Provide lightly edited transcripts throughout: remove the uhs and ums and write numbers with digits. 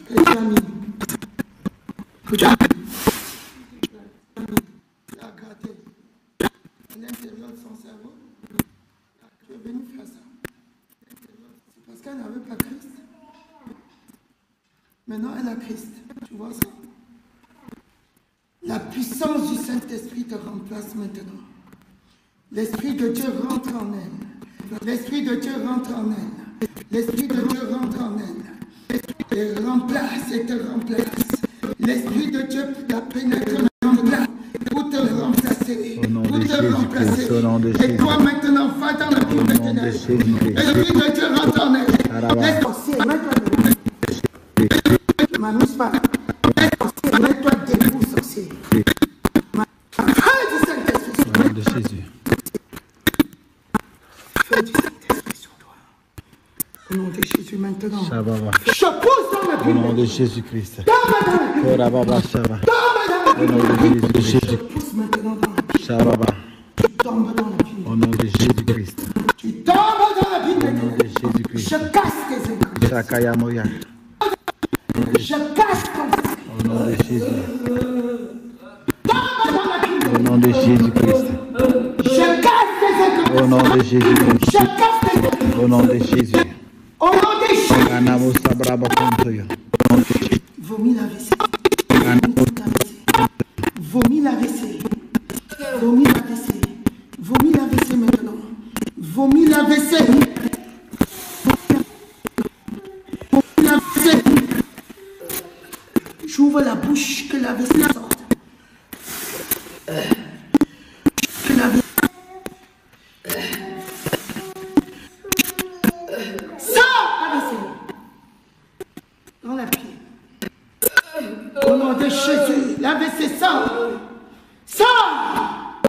Tu as gratté à l'intérieur de son cerveau. Tu es venu faire ça. C'est parce qu'elle n'avait pas Christ. Maintenant, elle a Christ. Tu vois ça? La puissance du Saint-Esprit te remplace maintenant. L'Esprit de Dieu rentre en elle. L'Esprit de Dieu rentre en elle. L'Esprit de Dieu rentre en elle. Et remplace et te remplace. L'Esprit de Dieu la pénètre maintenant pour te remplacer. Pour te remplacer. Et toi maintenant, va dans la cour des ténèbres. L'Esprit de Dieu rentre en elle. M'amuse pas. Mets-toi debout, sorcier. Fais du Saint-Esprit. Au nom de Jésus. Fais du Saint-Esprit sur toi. Au nom de Jésus maintenant. Je pousse dans la Bible. Au nom de Jésus-Christ. Au nom de Jésus-Christ. Je pousse maintenant dans la Bible. Tu tombes dans la Bible. Au nom de Jésus-Christ. Tu tombes dans la Bible. Au nom de Jésus-Christ. Je casse tes incantations. Je casse ton esprit. Au nom de Jésus. Tombe dans la Bible. Au nom de Jésus-Christ. Je casse tes incantations. Au nom de Jésus-Christ. Je casse tes incantations. Au nom de Jésus. Au nom de Jésus. Vomis la WC. Vomis la WC. Vomis la WC. Vomis la WC maintenant. Vomis la WC. Vomis la WC. J'ouvre la bouche, que la WC sorte. Que la WC. Sors la WC. Dans la pied. Au nom de Jésus, la WC sort. Sors.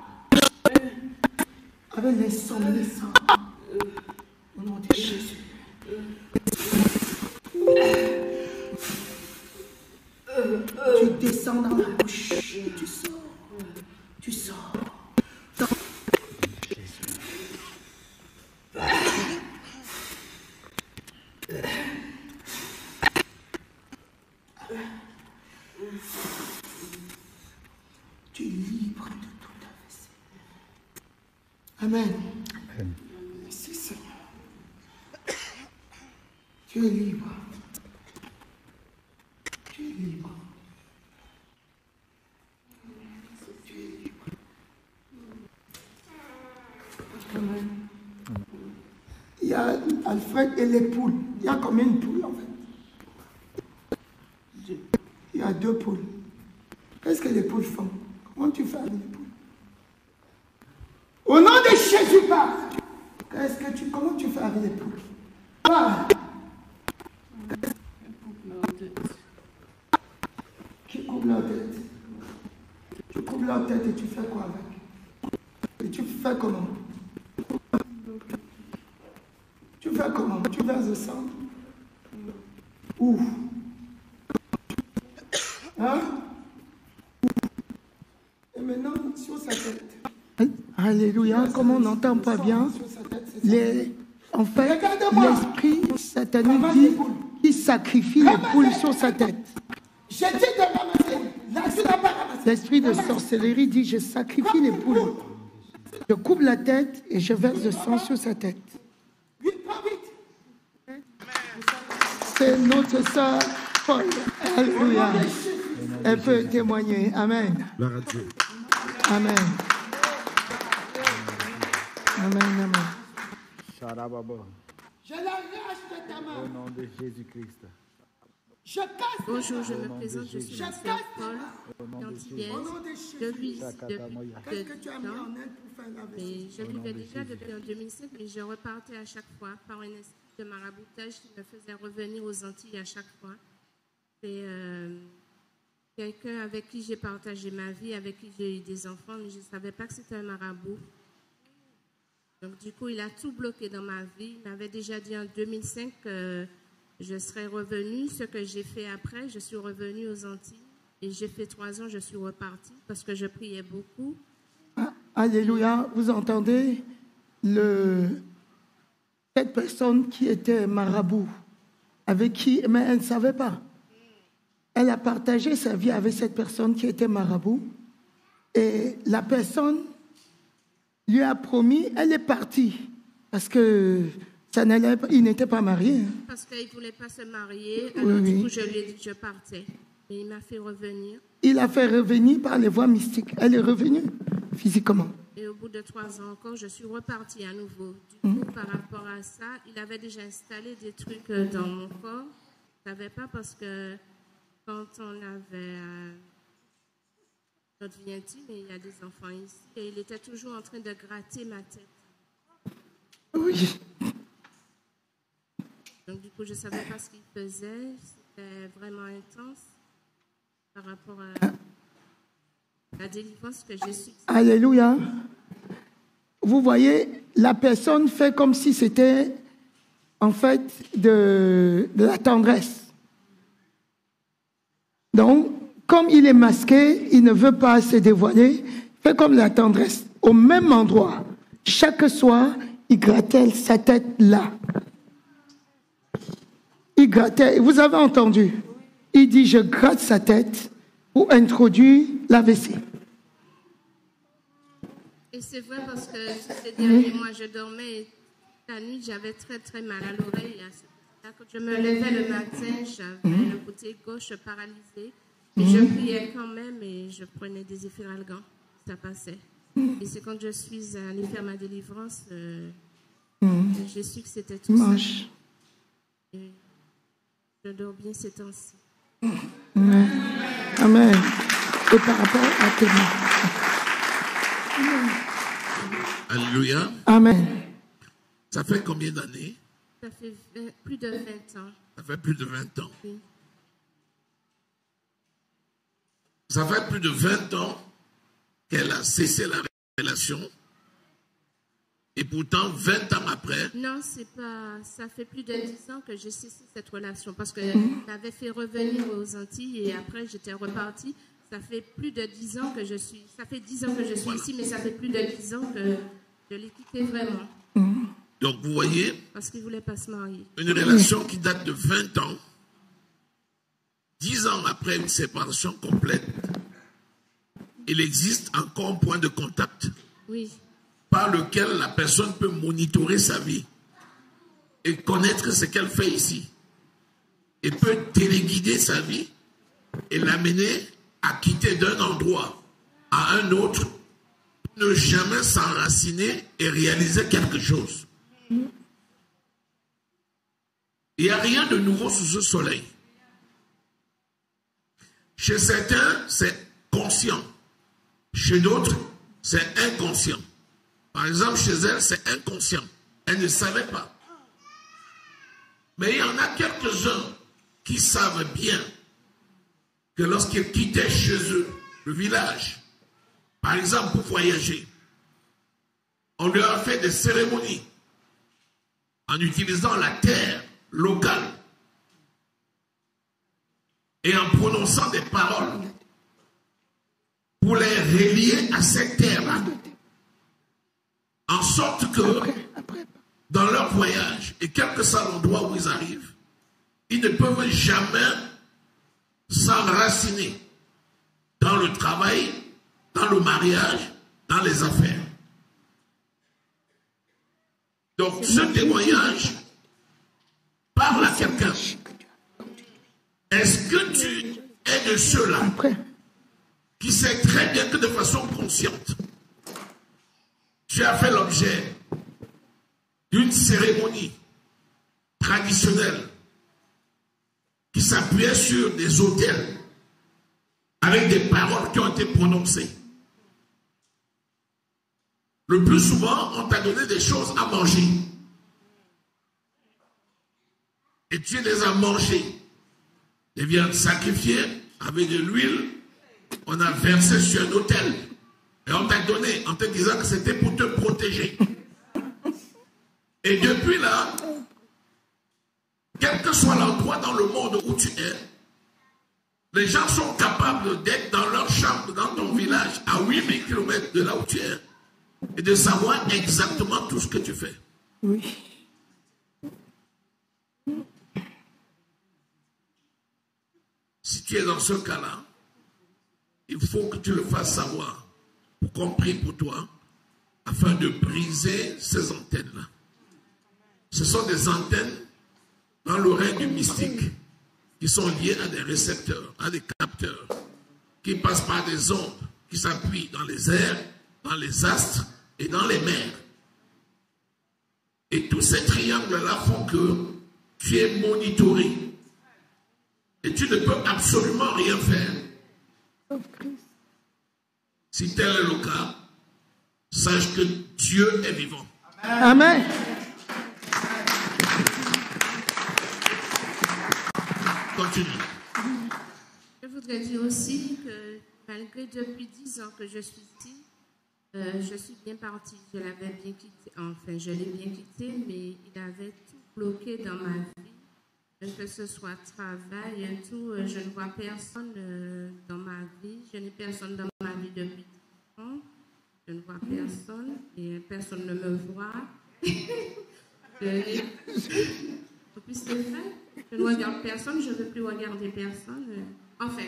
Avec l'insomnie, sort. Au nom de Jésus. Tu descends dans la bouche. Tu sors. Tu sors. Tu es libre de tout avc. Amen. Merci Seigneur. Tu es libre. Tu es libre. Tu es libre. Amen. Il y a Alfred et les poules. Il y a combien de poules en fait? Il y a 2 poules. Qu'est-ce que les poules font? Comment tu fais avec les poules? Au nom de Jésus, parle. Comment tu fais avec les poules? Parle. Qui coupe leur tête? Tu coupes leur tête et tu fais quoi avec? Et tu fais comment? Tu fais comment? Tu verses le sang? Où? Hein? Et maintenant, sur sa tête. Alléluia, comme on n'entend pas bien, en fait, l'esprit satanique dit qu'il sacrifie les poules sur sa tête. L'esprit de sorcellerie dit, je sacrifie les poules. Je coupe la tête et je verse le sang sur sa tête. C'est notre sœur Paul. Alléluia. Elle peut témoigner. Amen. Amen. Amen, amen. Je l'arrache de ta main. Au nom de Jésus-Christ. Bonjour, je me présente, je suis la sœur Paul d'Antillaise. Je vis ici depuis 2 ans. Et je vivais déjà depuis en 2005, mais je repartais à chaque fois par un esprit de maraboutage qui me faisait revenir aux Antilles à chaque fois. C'est quelqu'un avec qui j'ai partagé ma vie, avec qui j'ai eu des enfants, mais je ne savais pas que c'était un marabout. Donc du coup, il a tout bloqué dans ma vie. Il m'avait déjà dit en 2005 que je serais revenue. Ce que j'ai fait après, je suis revenue aux Antilles. Et j'ai fait 3 ans, je suis repartie parce que je priais beaucoup. Ah, alléluia, vous entendez cette personne qui était marabout, avec qui, mais elle ne savait pas. elle a partagé sa vie avec cette personne qui était marabout. Et la personne lui a promis, elle est partie. Parce que il n'était pas marié. Parce qu'il ne voulait pas se marier. Alors du coup, je lui ai dit que je partais. Et il m'a fait revenir. Il a fait revenir par les voies mystiques. Elle est revenue physiquement. Et au bout de 3 ans encore, je suis repartie à nouveau. Du coup, par rapport à ça, il avait déjà installé des trucs dans mon corps. Je ne savais pas parce que quand on avait notre vie intime, et il y a des enfants ici, et il était toujours en train de gratter ma tête. Oui. Donc du coup, je ne savais pas ce qu'il faisait. C'était vraiment intense par rapport à la délivrance que j'ai subie. Alléluia. Vous voyez, la personne fait comme si c'était en fait de la tendresse. Donc, comme il est masqué, il ne veut pas se dévoiler, fait comme la tendresse. Au même endroit, chaque soir, il grattait sa tête là. Il grattait, vous avez entendu, il dit, je gratte sa tête pour introduire la vessie. Et c'est vrai parce que ces derniers mois, je dormais et la nuit, j'avais très très mal à l'oreille. Quand je me levais le matin, j'avais le côté gauche paralysé. Et je priais quand même et je prenais des efféralgans. Ça passait. Et c'est quand je suis allée faire ma délivrance, j'ai su que c'était tout ça. Et je dors bien ces temps-ci. Amen. Amen. Et par rapport à tes mains. Alléluia. Amen. Ça fait combien d'années? Ça fait plus de 20 ans. Ça fait plus de 20 ans. Oui. Ça fait plus de 20 ans qu'elle a cessé la relation. Et pourtant, 20 ans après... Non, c'est pas... Ça fait plus de 10 ans que j'ai cessé cette relation. Parce que m'avait fait revenir aux Antilles et après, j'étais repartie. Ça fait plus de 10 ans que je suis... Ça fait 10 ans que je suis ici, mais ça fait plus de 10 ans que je l'ai quitté vraiment. Donc, vous voyez... Parce qu'il ne voulait pas se marier. Une relation qui date de 20 ans, 10 ans après une séparation complète, il existe encore un point de contact par lequel la personne peut monitorer sa vie et connaître ce qu'elle fait ici. Et peut téléguider sa vie et l'amener à quitter d'un endroit à un autre, pour ne jamais s'enraciner et réaliser quelque chose. Il n'y a rien de nouveau sous ce soleil. Chez certains, c'est conscient. Chez d'autres, c'est inconscient. Par exemple, chez elle, c'est inconscient. Elle ne savait pas. Mais il y en a quelques-uns qui savent bien que lorsqu'ils quittaient chez eux, le village, par exemple pour voyager, on leur a fait des cérémonies en utilisant la terre locale et en prononçant des paroles pour les relier à cette terre-là. En sorte que, dans leur voyage, et quel que soit l'endroit où ils arrivent, ils ne peuvent jamais s'enraciner dans le travail, dans le mariage, dans les affaires. Donc, ce témoignage parle à quelqu'un. Est-ce que tu es de ceux-là qui sait très bien que de façon consciente, tu as fait l'objet d'une cérémonie traditionnelle qui s'appuyait sur des autels avec des paroles qui ont été prononcées. Le plus souvent, on t'a donné des choses à manger. Et tu les as mangées. Des viandes sacrifiées avec de l'huile, on a versé sur un autel. Et on t'a donné en te disant que c'était pour te protéger. Et depuis là, quel que soit l'endroit dans le monde où tu es, les gens sont capables d'être dans leur chambre, dans ton village, à 8000 km de là où tu es, et de savoir exactement tout ce que tu fais. Oui. Si tu es dans ce cas-là, il faut que tu le fasses savoir pour qu'on prie pour toi afin de briser ces antennes-là. Ce sont des antennes dans l'oreille du mystique qui sont liées à des récepteurs, à des capteurs, qui passent par des ondes qui s'appuient dans les airs, dans les astres et dans les mers. Et tous ces triangles-là font que tu es monitoré. Et tu ne peux absolument rien faire. Si tel est le cas, sache que Dieu est vivant. Amen. Continue. Je voudrais dire aussi que malgré depuis 10 ans que je suis ici, je suis bien partie. Je l'avais bien quitté, enfin je l'ai bien quitté, mais il avait tout bloqué dans ma vie. Que ce soit travail et tout, je ne vois personne dans ma vie. Je n'ai personne dans ma vie depuis 10 ans. Je ne vois personne et personne ne me voit. Et puis c'est vrai, je ne regarde personne, je ne veux plus regarder personne. Enfin,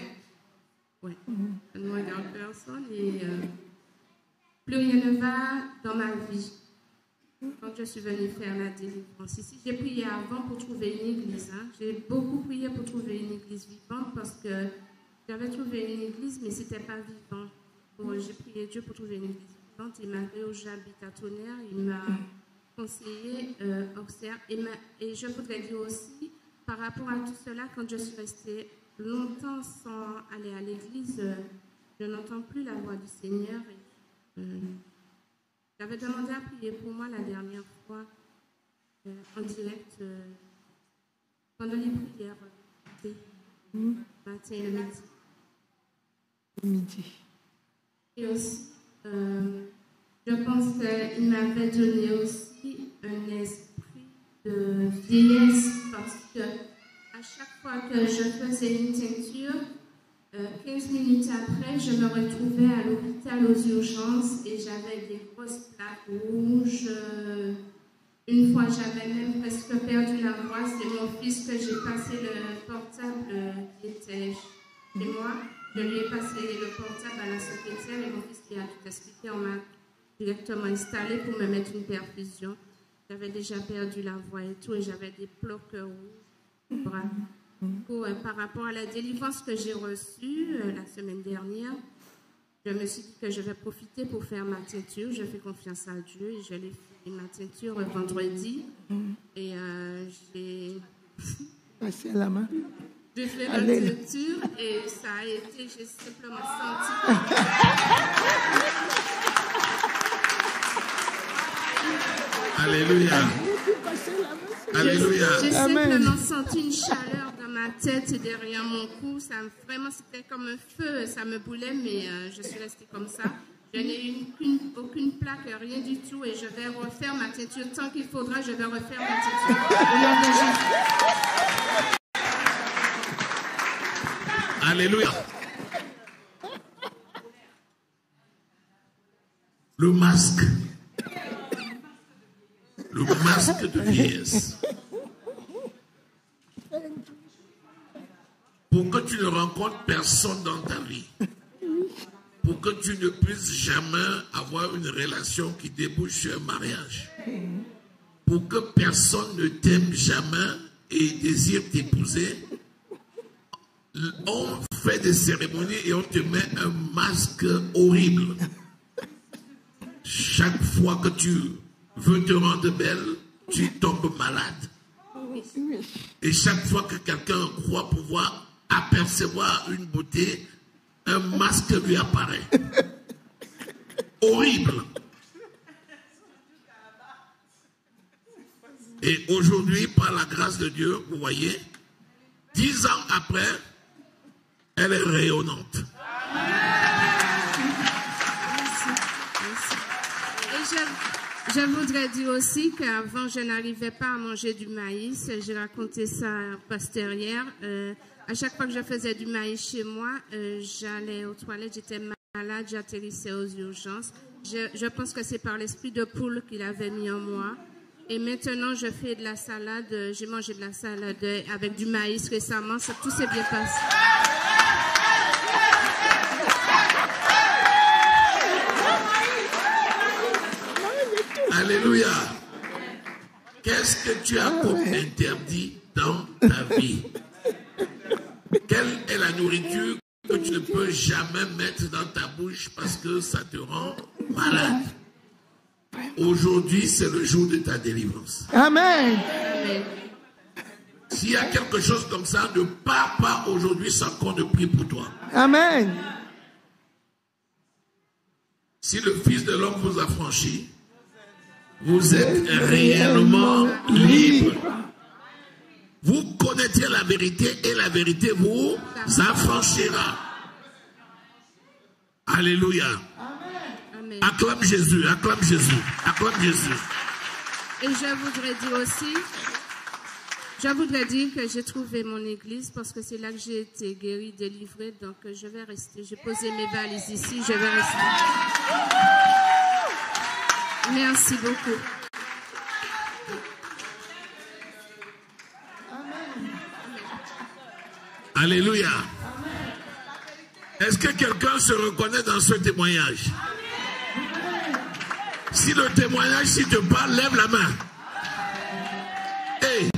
ouais, je ne regarde personne et plus rien ne va dans ma vie. Quand je suis venue faire la délivrance ici, j'ai prié avant pour trouver une église. Hein. J'ai beaucoup prié pour trouver une église vivante parce que j'avais trouvé une église, mais ce n'était pas vivant. Bon, j'ai prié Dieu pour trouver une église vivante. Il m'a fait où j'habite à Tonnerre. Il m'a conseillé Auxerre. Et je voudrais dire aussi, par rapport à tout cela, quand je suis restée longtemps sans aller à l'église, je n'entends plus la voix du Seigneur. J'avais demandé à prier pour moi la dernière fois en direct pendant les prières matin et le midi. Et aussi, je pense qu'il m'avait donné aussi un esprit de vieillesse parce que à chaque fois que je faisais une teinture, 15 minutes après, je me retrouvais à l'hôpital aux urgences et j'avais des grosses plaques rouges. Une fois, j'avais même presque perdu la voix. C'est mon fils que j'ai passé le portable qui était chez moi. Je lui ai passé le portable à la secrétaire et mon fils qui a tout expliqué. On m'a directement installé pour me mettre une perfusion. J'avais déjà perdu la voix et tout et j'avais des plaques rouges. Bras. Par rapport à la délivrance que j'ai reçue la semaine dernière, je me suis dit que je vais profiter pour faire ma teinture. Je fais confiance à Dieu et je l'ai fait ma teinture vendredi. Et j'ai Passez la main. J'ai fait ma teinture et ça a été, j'ai simplement senti. Alléluia. Alléluia. J'ai simplement senti une chaleur dans ma tête et derrière mon cou. Vraiment, c'était comme un feu. Ça me brûlait, mais je suis restée comme ça. Je n'ai eu aucune plaque, rien du tout. Et je vais refaire ma teinture. Tant qu'il faudra, je vais refaire ma teinture. Au nom de Jésus. Alléluia. Le masque. Le masque de vieillesse. Pour que tu ne rencontres personne dans ta vie. Pour que tu ne puisses jamais avoir une relation qui débouche sur un mariage. Pour que personne ne t'aime jamais et désire t'épouser. On fait des cérémonies et on te met un masque horrible. Chaque fois que tu veux te rendre belle, tu tombes malade. Et chaque fois que quelqu'un croit pouvoir apercevoir une beauté, un masque lui apparaît. Horrible. Et aujourd'hui, par la grâce de Dieu, vous voyez, 10 ans après, elle est rayonnante. Je voudrais dire aussi qu'avant, je n'arrivais pas à manger du maïs. J'ai raconté ça postérieur. À chaque fois que je faisais du maïs chez moi, j'allais aux toilettes, j'étais malade, j'atterrissais aux urgences. Je pense que c'est par l'esprit de poule qu'il avait mis en moi. Et maintenant, je fais de la salade. J'ai mangé de la salade avec du maïs récemment. Tout s'est bien passé. Alléluia. Qu'est-ce que tu as comme interdit dans ta vie? Quelle est la nourriture que tu ne peux jamais mettre dans ta bouche parce que ça te rend malade? Aujourd'hui, c'est le jour de ta délivrance. Amen. S'il y a quelque chose comme ça, ne pars pas aujourd'hui sans qu'on ne prie pour toi. Amen. Si le Fils de l'homme vous a franchi, vous êtes réellement libre. Vous connaîtrez la vérité et la vérité vous affranchira. Alléluia. Amen. Acclame Jésus, acclame Jésus, acclame Jésus. Et je voudrais dire que j'ai trouvé mon église parce que c'est là que j'ai été guérie, délivrée. Donc je vais rester. J'ai posé mes valises ici, je vais rester. Merci beaucoup. Alléluia. Est-ce que quelqu'un se reconnaît dans ce témoignage? Si le témoignage, si te parle, lève la main. Hey,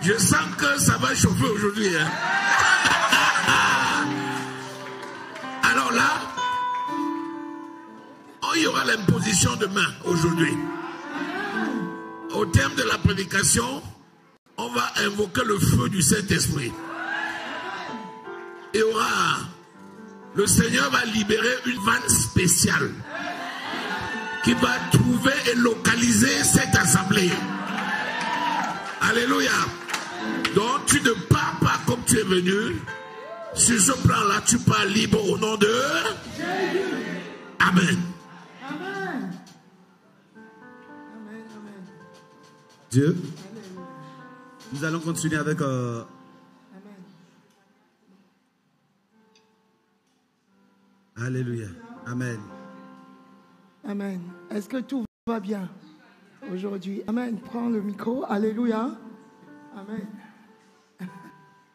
je sens que ça va chauffer aujourd'hui. Hein? Alors là, il y aura l'imposition de main aujourd'hui. Au terme de la prédication, on va invoquer le feu du Saint-Esprit. Et le Seigneur va libérer une vanne spéciale qui va trouver et localiser cette assemblée. Alléluia. Donc tu ne pars pas comme tu es venu. Sur ce plan-là, tu pars libre au nom de Jésus. Amen. Amen. Dieu. Nous allons continuer avec... Alléluia. Amen. Amen. Est-ce que tout va bien aujourd'hui? Amen. Prends le micro. Alléluia. Amen.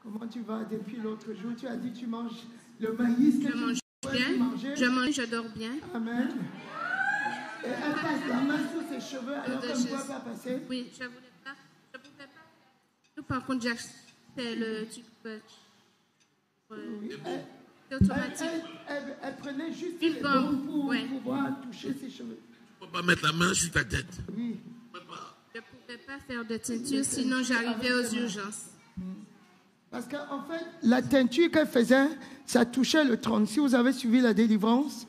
Comment tu vas depuis l'autre jour? Tu as dit tu manges le maïs. Je mange bien. Je mange, je dors bien. Amen. Et elle passe la main sur ses cheveux alors qu'elle ne voit pas passer. Oui, je ne voulais pas. Je ne pouvais pas. Par contre, j'ai acheté le truc. Oui. Automatique. Elle prenait juste une les bombe pour pouvoir toucher ses cheveux. Tu ne peux pas mettre la main sur ta tête. Oui. Je ne pouvais pas faire de teinture, sinon j'arrivais aux urgences. Parce qu'en fait, la teinture qu'elle faisait, ça touchait le trône. Si vous avez suivi la délivrance,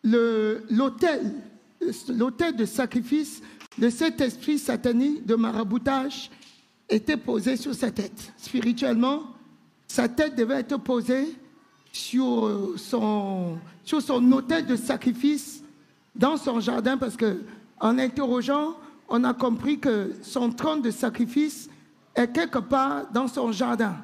l'autel de sacrifice de cet esprit satanique de maraboutage était posé sur sa tête. Spirituellement, sa tête devait être posée sur son autel de sacrifice dans son jardin, parce qu'en interrogeant, on a compris que son trône de sacrifice est quelque part dans son jardin.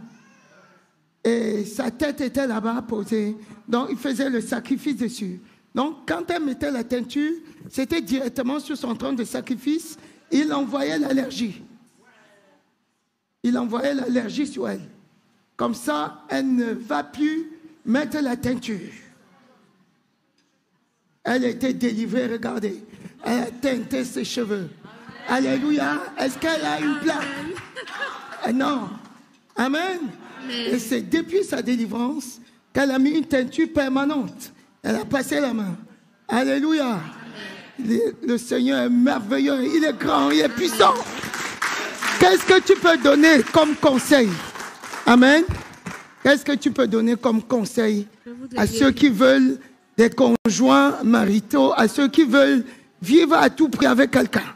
Et sa tête était là-bas posée. Donc, il faisait le sacrifice dessus. Donc, quand elle mettait la teinture, c'était directement sur son trône de sacrifice. Il envoyait l'allergie. Il envoyait l'allergie sur elle. Comme ça, elle ne va plus mettre la teinture. Elle était délivrée, regardez. Elle a teinté ses cheveux. Alléluia. Est-ce qu'elle a une plaque? Non. Amen. Et c'est depuis sa délivrance qu'elle a mis une teinture permanente. Elle a passé la main. Alléluia. Le Seigneur est merveilleux. Il est grand, il est puissant. Qu'est-ce que tu peux donner comme conseil? Amen. Qu'est-ce que tu peux donner comme conseil à ceux qui veulent des conjoints maritaux, à ceux qui veulent vivre à tout prix avec quelqu'un?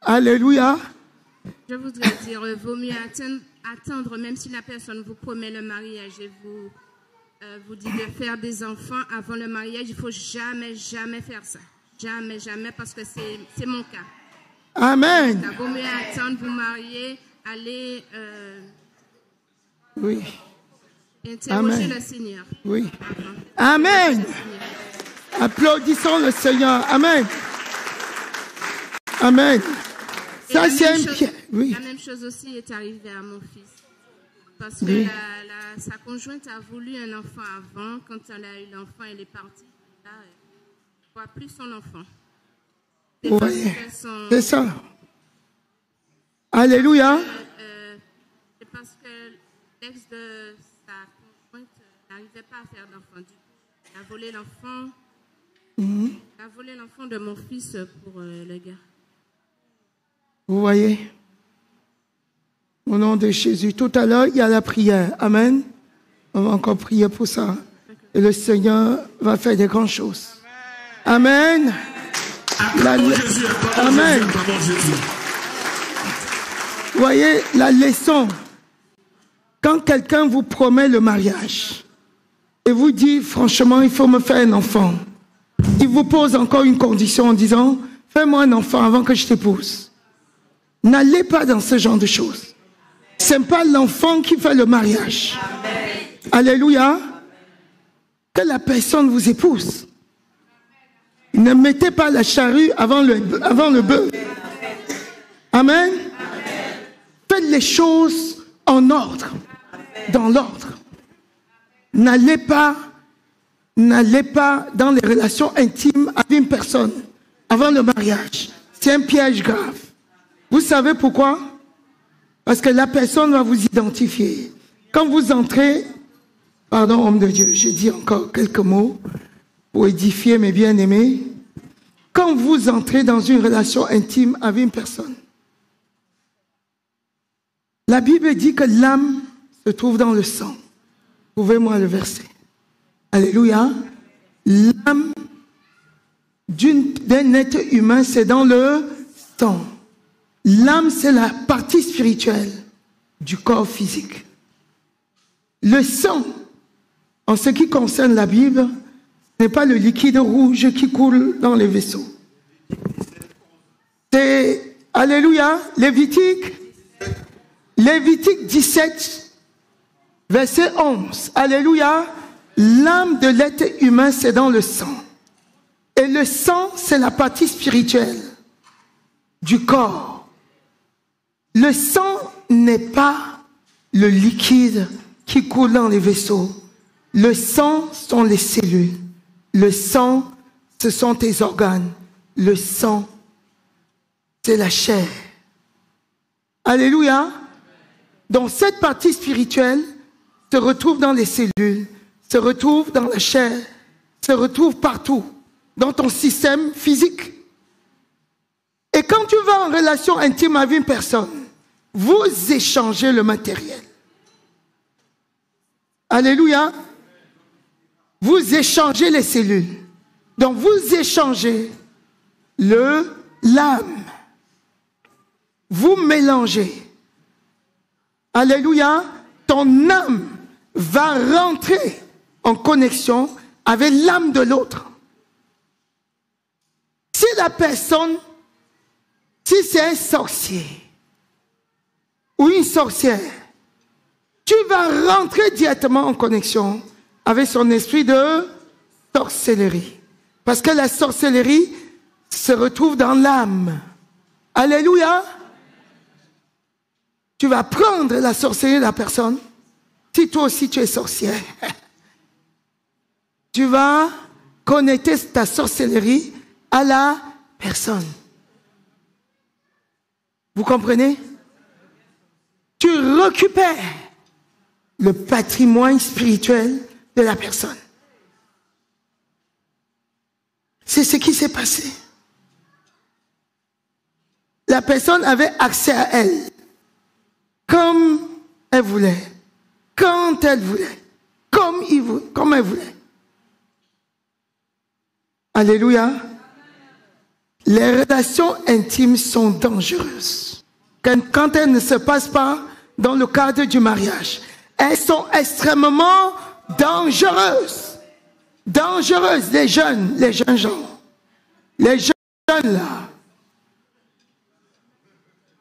Alléluia. Je voudrais dire, vaut mieux attendre, même si la personne vous promet le mariage et vous dit de faire des enfants avant le mariage. Il ne faut jamais, jamais faire ça. Jamais, jamais, parce que c'est mon cas. Amen. Il vaut mieux attendre, vous marier, aller oui. interroger le Seigneur. Oui. Amen. Applaudissons le Seigneur. Amen. Amen. Ça, c'est oui. La même chose aussi est arrivée à mon fils. Parce que sa conjointe a voulu un enfant avant. Quand elle a eu l'enfant, elle est partie. Là, elle ne voit plus son enfant. Vous voyez, c'est ça. Alléluia. C'est parce que l'ex de sa conjointe n'arrivait pas à faire d'enfant. Du coup, il a volé l'enfant. Il a volé l'enfant de mon fils pour le gars. Vous voyez. Au nom de Jésus. Tout à l'heure, il y a la prière. Amen. On va encore prier pour ça. Et le Seigneur va faire des grandes choses. Amen. Amen. Vous voyez la leçon. Quand quelqu'un vous promet le mariage et vous dit franchement il faut me faire un enfant, il vous pose encore une condition en disant fais-moi un enfant avant que je t'épouse. N'allez pas dans ce genre de choses. Ce n'est pas l'enfant qui fait le mariage. Amen. Alléluia. Que la personne vous épouse. Ne mettez pas la charrue avant le bœuf. Amen. Faites les choses en ordre, dans l'ordre. N'allez pas dans les relations intimes avec une personne avant le mariage. C'est un piège grave. Vous savez pourquoi? Parce que la personne va vous identifier. Quand vous entrez, pardon homme de Dieu, je dis encore quelques mots pour édifier mes bien-aimés. Quand vous entrez dans une relation intime avec une personne, la Bible dit que l'âme se trouve dans le sang. Trouvez-moi le verset. Alléluia. L'âme d'un être humain, c'est dans le sang. L'âme, c'est la partie spirituelle du corps physique. Le sang, en ce qui concerne la Bible, ce n'est pas le liquide rouge qui coule dans les vaisseaux. C'est, alléluia, Lévitique 17, verset 11. Alléluia, l'âme de l'être humain, c'est dans le sang. Et le sang, c'est la partie spirituelle du corps. Le sang n'est pas le liquide qui coule dans les vaisseaux. Le sang sont les cellules. Le sang, ce sont tes organes. Le sang, c'est la chair. Alléluia. Donc cette partie spirituelle se retrouve dans les cellules, se retrouve dans la chair, se retrouve partout, dans ton système physique. Et quand tu vas en relation intime avec une personne, vous échangez le matériel. Alléluia. Vous échangez les cellules. Donc vous échangez l'âme. Vous mélangez. Alléluia. Ton âme va rentrer en connexion avec l'âme de l'autre. Si la personne, si c'est un sorcier ou une sorcière, tu vas rentrer directement en connexion avec son esprit de sorcellerie. Parce que la sorcellerie se retrouve dans l'âme. Alléluia. Tu vas prendre la sorcellerie de la personne. Si toi aussi tu es sorcière, tu vas connecter ta sorcellerie à la personne. Vous comprenez? Tu récupères le patrimoine spirituel de la personne. C'est ce qui s'est passé. La personne avait accès à elle comme elle voulait, quand elle voulait, comme elle voulait. Alléluia. Les relations intimes sont dangereuses. Quand elles ne se passent pas dans le cadre du mariage, elles sont extrêmement dangereuses. Dangereuses, les jeunes gens. Les jeunes là.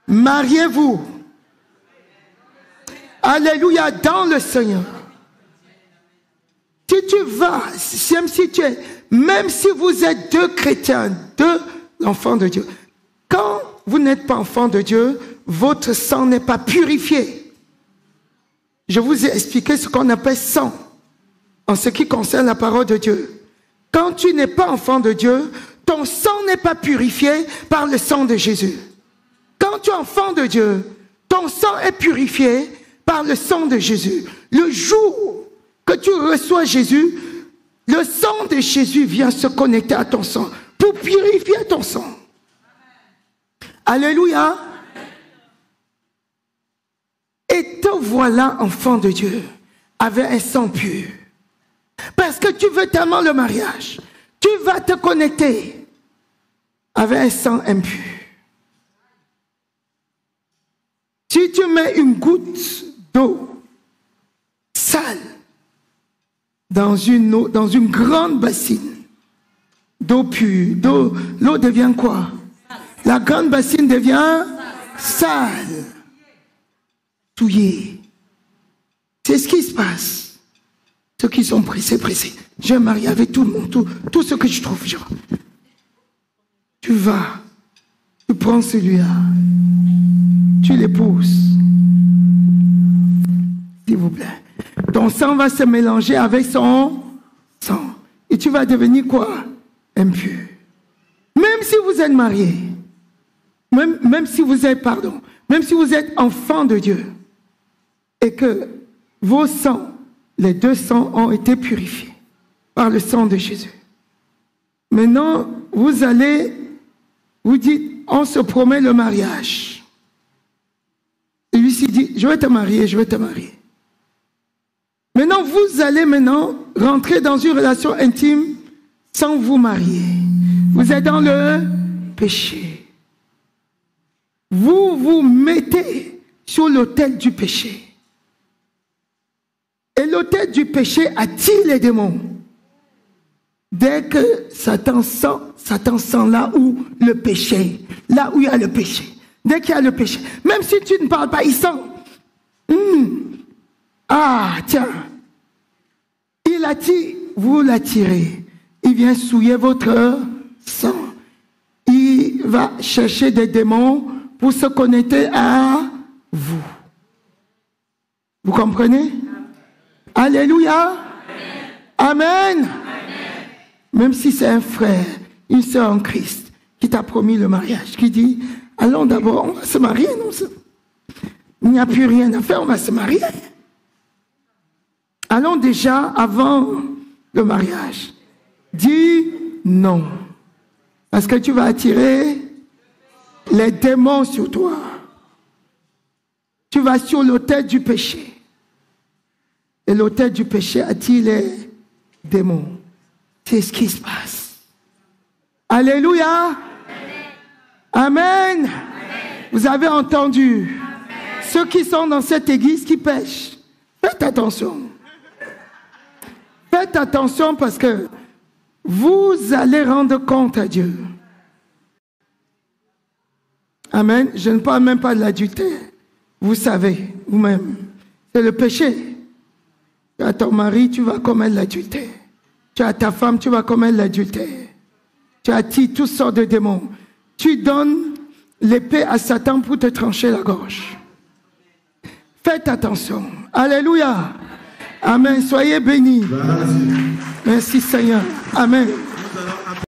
Mariez-vous. Alléluia, dans le Seigneur. Si tu vas, même si vous êtes deux chrétiens, deux enfants de Dieu, quand vous n'êtes pas enfant de Dieu, votre sang n'est pas purifié. Je vous ai expliqué ce qu'on appelle sang, en ce qui concerne la parole de Dieu. Quand tu n'es pas enfant de Dieu, ton sang n'est pas purifié par le sang de Jésus. Quand tu es enfant de Dieu, ton sang est purifié par le sang de Jésus. Le jour que tu reçois Jésus, le sang de Jésus vient se connecter à ton sang pour purifier ton sang. Alléluia. Et te voilà enfant de Dieu avec un sang pur. Parce que tu veux tellement le mariage. Tu vas te connecter avec un sang impur. Si tu mets une goutte d'eau sale dans une grande bassine d'eau pure, l'eau devient quoi? La grande bassine devient sale, souillée. C'est ce qui se passe. Ceux qui sont pressés. Je me marie avec tout le monde, tout ce que je trouve. Tu vas, tu prends celui-là, tu l'épouses. S'il vous plaît. Ton sang va se mélanger avec son sang. Et tu vas devenir quoi? Impur. Même si vous êtes marié, même si vous êtes enfant de Dieu, et que vos sangs, les deux sangs ont été purifiés par le sang de Jésus. Maintenant, vous dites, on se promet le mariage. Et lui-ci dit, je vais te marier. Maintenant, vous allez rentrer dans une relation intime sans vous marier. Vous êtes dans le péché. Vous vous mettez sur l'autel du péché. Et l'autel du péché attire les démons. Dès que Satan sent là où le péché, là où il y a le péché. Dès qu'il y a le péché, même si tu ne parles pas, il sent. Ah, tiens. Il attire, vous l'attirez. Il vient souiller votre sang. Il va chercher des démons pour se connecter à vous. Vous comprenez? Alléluia. Amen. Amen. Même si c'est un frère, une sœur en Christ qui t'a promis le mariage, qui dit, allons d'abord, on va se marier, non? Il n'y a plus rien à faire, on va se marier. Allons déjà avant le mariage. Dis non. Parce que tu vas attirer les démons sur toi. Tu vas sur l'autel du péché. Et l'autel du péché attire les démons. C'est ce qui se passe. Alléluia. Amen. Amen. Vous avez entendu. Amen. Ceux qui sont dans cette église qui pêchent, faites attention. Faites attention parce que vous allez rendre compte à Dieu. Amen. Je ne parle même pas de l'adultère. Vous savez, vous-même. C'est le péché. Tu as ton mari, tu vas commettre l'adultère. Tu as ta femme, tu vas commettre l'adultère. Tu attires toutes sortes de démons. Tu donnes l'épée à Satan pour te trancher la gorge. Faites attention. Alléluia. Amen. Soyez bénis. Merci Seigneur. Amen.